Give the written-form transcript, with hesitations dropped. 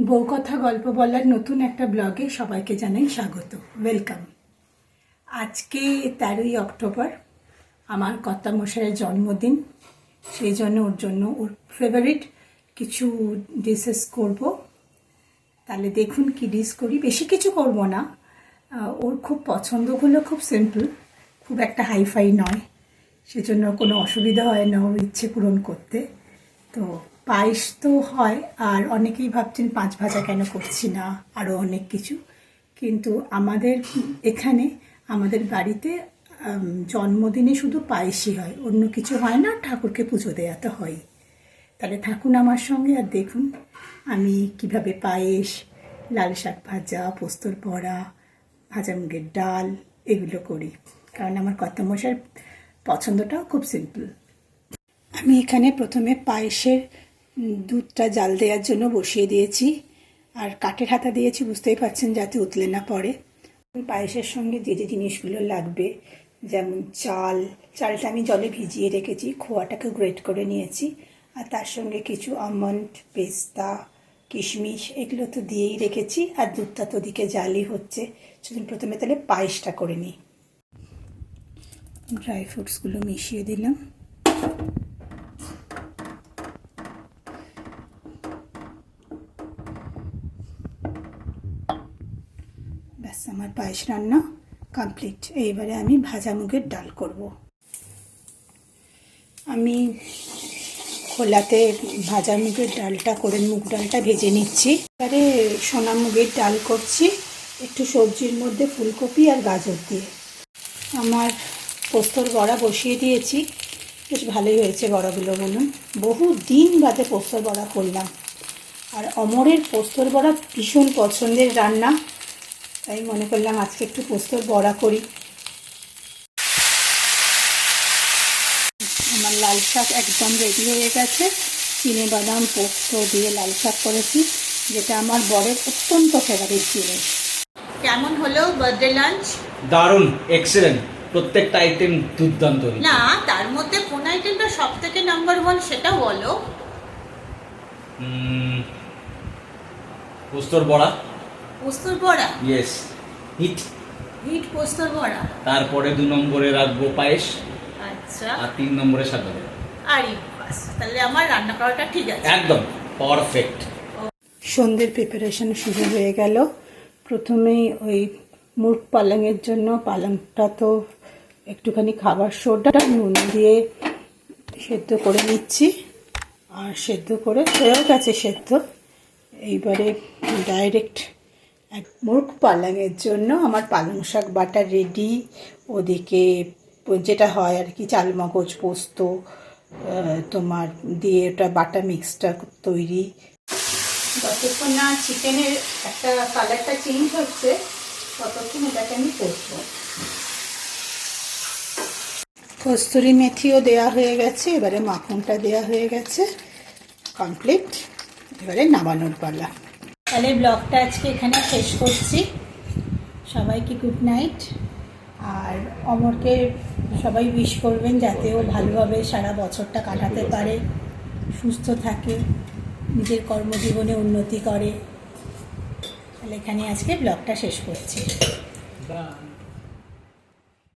বউকথা গল্প বলার নতুন একটা ব্লগে সবাইকে জানাই স্বাগত, ওয়েলকাম। আজকে 13ই অক্টোবর, আমার কর্তামশাইয়ের জন্মদিন। সেই জন্য ওর ফেভারিট কিছু ডিশেস করব। তাহলে দেখুন কি ডিশ করি। বেশি কিছু করব না, ওর খুব পছন্দগুলো খুব সিম্পল, খুব একটা হাইফাই নয়, সেজন্য কোনো অসুবিধা হয় না ওর ইচ্ছে পূরণ করতে। তো পায়েস তো হয়, আর অনেকেই ভাবছেন পাঁচ ভাজা কেন করছি না, আরও অনেক কিছু। কিন্তু আমাদের এখানে আমাদের বাড়িতে জন্মদিনে শুধু পায়েসই হয়, অন্য কিছু হয় না। ঠাকুরকে পুজো দেওয়া তো হয়। তাহলে থাকুন আমার সঙ্গে আর দেখুন আমি কিভাবে পায়েস, লাল শাক ভাজা, পোস্তর বড়া, ভাজা মুগের ডাল এগুলো করি, কারণ আমার কর্তামশাইয়ের পছন্দটাও খুব সিম্পল। আমি এখানে প্রথমে পায়েসের দুধটা জাল দেওয়ার জন্য বসিয়ে দিয়েছি, আর কাঠের হাতা দিয়েছি, বুঝতেই পারছেন, যাতে উতলে না পড়ে। পায়েসের সঙ্গে যে যে জিনিসগুলো লাগবে, যেমন চালটা আমি জলে ভিজিয়ে রেখেছি, খোয়াটাকে গ্রেট করে নিয়েছি, আর তার সঙ্গে কিছু আমন্ড, পেস্তা, কিশমিশ এগুলো তো দিয়েই রেখেছি, আর দুধটা তো ওদিকে জালই হচ্ছে। সেজন্য প্রথমে তাহলে পায়েসটা করে নিই। ড্রাই ফ্রুটসগুলো মিশিয়ে দিলাম। ব্যাস, আমার পায়েস রান্না কমপ্লিট। এইবারে আমি ভাজা মুগের ডাল করব। আমি খোলাতে ভাজা মুগের ডালটা করে মুগ ডালটা ভেজে নিচ্ছি। এবারে সোনা মুগের ডাল করছি, একটু সবজির মধ্যে ফুলকপি আর গাজর দিয়ে। আমার পোস্তর বড়া বসিয়ে দিয়েছি, বেশ ভালোই হয়েছে বড়াগুলো, বলুন। বহু দিন বাদে পোস্তর বড়া করলাম, আর অমরের পোস্তর বড়া ভীষণ পছন্দের রান্না, তাই মনে করলাম আজকে একটু পোস্তর বড়া করি। আমার লাল শাক একদম রেডি হয়ে গেছে। চিনেবাদাম পোস্ত দিয়ে লাল শাক করেছি, যেটা আমার বরের অত্যন্ত ফেভারিট জিনিস। কেমন হলো বার্থডে লাঞ্চ? দারুণ, এক্সেলেন্ট, প্রত্যেকটা আইটেম দুর্দান্ত। না, তার মধ্যে কোন আইটেমটা সব থেকে নাম্বার 1 সেটা বলো। পোস্তর বড়া। পোস্তর বড়া? ইয়েস, হিট পোস্তর বড়া। তারপরে 2 নম্বরে রাখবো পায়েস। আচ্ছা, আর 3 নম্বরে সাদা। আরে বাস, তাহলে আমার রান্না করাটা ঠিক আছে, একদম পারফেক্ট। সন্ধ্যের প্রিপারেশন শুরু হয়ে গেল। প্রথমেই ওই মুরগ পালংয়ের জন্য, পালংটা তো একটুখানি খাবার সোডা নুন দিয়ে সেদ্ধ করে নিচ্ছি, আর সেদ্ধ করে হয়েও গেছে সেদ্ধ। এইবারে ডাইরেক্ট মুরগ পালংয়ের জন্য আমার পালং শাক বাটা রেডি। ওদিকে যেটা হয় আর কি, চালমগজ পোস্ত তোমার দিয়ে ওটা বাটা মিক্সটা তৈরি। যতক্ষণ না চিকেনের একটা কালারটা চেঞ্জ হচ্ছে ততক্ষণ এটাকে আমি করবো। কস্তুরি মেথিও দেয়া হয়ে গেছে, এবারে মাখনটা দেয়া হয়ে গেছে, কমপ্লিট। এবারে নামানোর পালা। তাহলে ব্লগটা আজকে এখানে শেষ করছি। সবাইকে গুড নাইট, আর অমরকে সবাই উইশ করবেন যাতে ও ভালোভাবে সারা বছরটা কাটাতে পারে, সুস্থ থাকে, নিজের কর্মজীবনে উন্নতি করে। তাহলে এখানে আজকে ব্লগটা শেষ করছি।